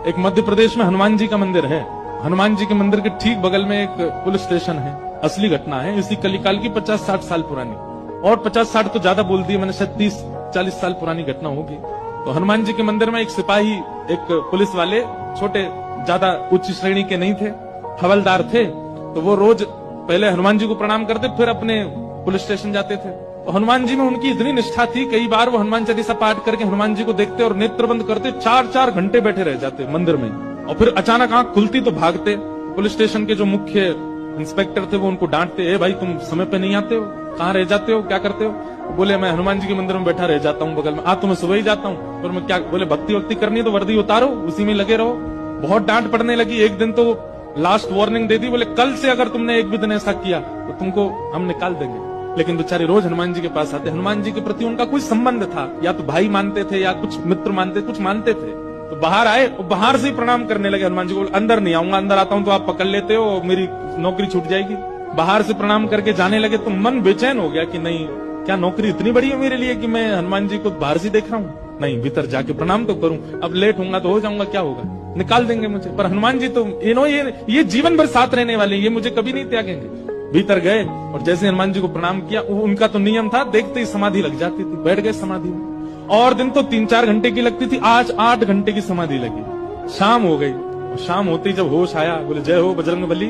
एक मध्य प्रदेश में हनुमान जी का मंदिर है। हनुमान जी के मंदिर के ठीक बगल में एक पुलिस स्टेशन है। असली घटना है, इसी कलिकाल की 50-60 साल पुरानी, और 50-60 तो ज्यादा बोल दी मैंने, शायद 30-40 साल पुरानी घटना होगी। तो हनुमान जी के मंदिर में एक सिपाही, एक पुलिस वाले, छोटे, ज्यादा उच्च श्रेणी के नहीं थे, हवलदार थे। तो वो रोज पहले हनुमान जी को प्रणाम करते, फिर अपने पुलिस स्टेशन जाते थे। तो हनुमान जी में उनकी इतनी निष्ठा थी, कई बार वो हनुमान चालीसा पाठ करके हनुमान जी को देखते और नेत्र बंद करते, 4-4 घंटे बैठे रह जाते मंदिर में। और फिर अचानक आंख खुलती तो भागते। पुलिस स्टेशन के जो मुख्य इंस्पेक्टर थे वो उनको डांटते, ए भाई तुम समय पे नहीं आते हो, कहाँ रह जाते हो, क्या करते हो? बोले मैं हनुमान जी के मंदिर में बैठा रह जाता हूँ बगल में। तो मैं सुबह ही जाता हूँ। और मैं क्या, बोले भक्ति वक्ति करनी है तो वर्दी उतारो, उसी में लगे रहो। बहुत डांट पड़ने लगी। एक दिन तो लास्ट वार्निंग दे दी, बोले कल से अगर तुमने एक भी दिन ऐसा किया तो तुमको हम निकाल देंगे। लेकिन बेचारे रोज हनुमान जी के पास आते। हनुमान जी के प्रति उनका कोई संबंध था, या तो भाई मानते थे या कुछ मित्र मानते, कुछ मानते थे। तो बाहर आए और बाहर से ही प्रणाम करने लगे हनुमान जी को। अंदर नहीं आऊंगा, अंदर आता हूं तो आप पकड़ लेते हो, मेरी नौकरी छूट जाएगी। बाहर से प्रणाम करके जाने लगे। तो मन बेचैन हो गया कि नहीं, क्या नौकरी इतनी बड़ी है मेरे लिए कि मैं हनुमान जी को बाहर से देख रहा हूँ? नहीं, भीतर जाके प्रणाम तो करूं। अब लेट होऊंगा तो हो जाऊंगा, क्या होगा, निकाल देंगे मुझे। पर हनुमान जी तो ये जीवन भर साथ रहने वाले, ये मुझे कभी नहीं त्यागेंगे। भीतर गए और जैसे हनुमान जी को प्रणाम किया, उनका तो नियम था, देखते ही समाधि लग जाती थी। बैठ गए समाधि में। और दिन तो 3-4 घंटे की लगती थी, आज 8 घंटे की समाधि लगी। शाम हो गई और शाम होती जब होश आया, बोले जय हो बजरंगबली,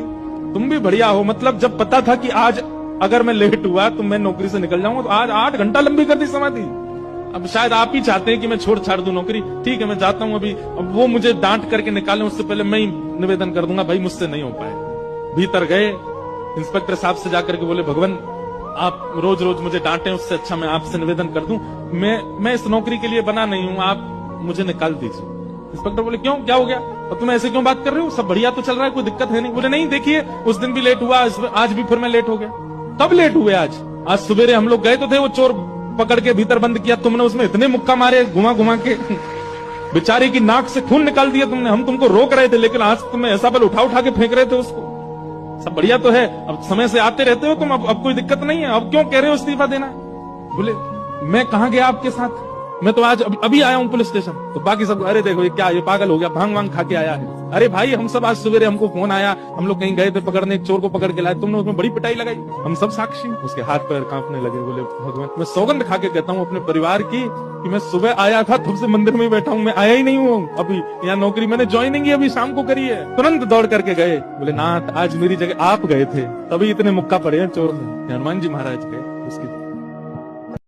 तुम भी बढ़िया हो। मतलब जब पता था कि आज अगर मैं लेट हुआ तो मैं नौकरी से निकल जाऊंगा, तो आज 8 घंटा लंबी कर दी समाधि। अब शायद आप ही चाहते हैं कि मैं छोड़ छाड़ दूं नौकरी। ठीक है, मैं जाता हूं अभी। अब वो मुझे डांट करके निकालें उससे पहले मैं ही निवेदन कर दूंगा, भाई मुझसे नहीं हो पाए। भीतर गए, इंस्पेक्टर साहब से जाकर के बोले, भगवान आप रोज रोज मुझे डांटे, उससे अच्छा मैं आपसे निवेदन कर दूं, मैं इस नौकरी के लिए बना नहीं हूं, आप मुझे निकाल दीजिए। इंस्पेक्टर बोले क्यों, क्या हो गया, और तुम ऐसे क्यों बात कर रहे हो, सब बढ़िया तो चल रहा है, कोई दिक्कत है नहीं। बोले नहीं, देखिए उस दिन भी लेट हुआ, आज भी फिर मैं लेट हो गया। कब लेट हुए? आज सवेरे हम लोग गए तो थे, वो चोर पकड़ के भीतर बंद किया तुमने, उसमें इतने मुक्का मारे घुमा घुमा के, बेचारे की नाक से खून निकाल दिया तुमने। हम तुमको रोक रहे थे, लेकिन आज तुम्हें ऐसा बल उठा उठा के फेंक रहे थे उसको। सब बढ़िया तो है, अब समय से आते रहते हो तुम, अब कोई दिक्कत नहीं है, अब क्यों कह रहे हो इस्तीफा देना? बोले मैं कहां गया आपके साथ, मैं तो आज अभी आया हूं पुलिस स्टेशन। तो बाकी सब, अरे देखो ये क्या, ये पागल हो गया, भांग वांग खा के आया है। अरे भाई हम सब आज सवेरे, हमको फोन आया, हम लोग कहीं गए थे पकड़ने, एक चोर को पकड़ के लाए, तुमने उसमें बड़ी पिटाई लगाई, हम सब साक्षी। उसके हाथ पैर कांपने लगे। बोले भगवान, मैं सौगंध खा के कहता हूँ अपने परिवार की कि मैं सुबह आया था, तब से मंदिर में बैठा हूँ, मैं आया ही नहीं हूँ अभी। यहाँ नौकरी मैंने ज्वाइनिंग ही अभी शाम को करी है। तुरंत दौड़ करके गए। बोले नाथ, आज मेरी जगह आप गए थे, तभी इतने मुक्का पड़े हैं चोर में। हनुमान जी महाराज गए, उसकी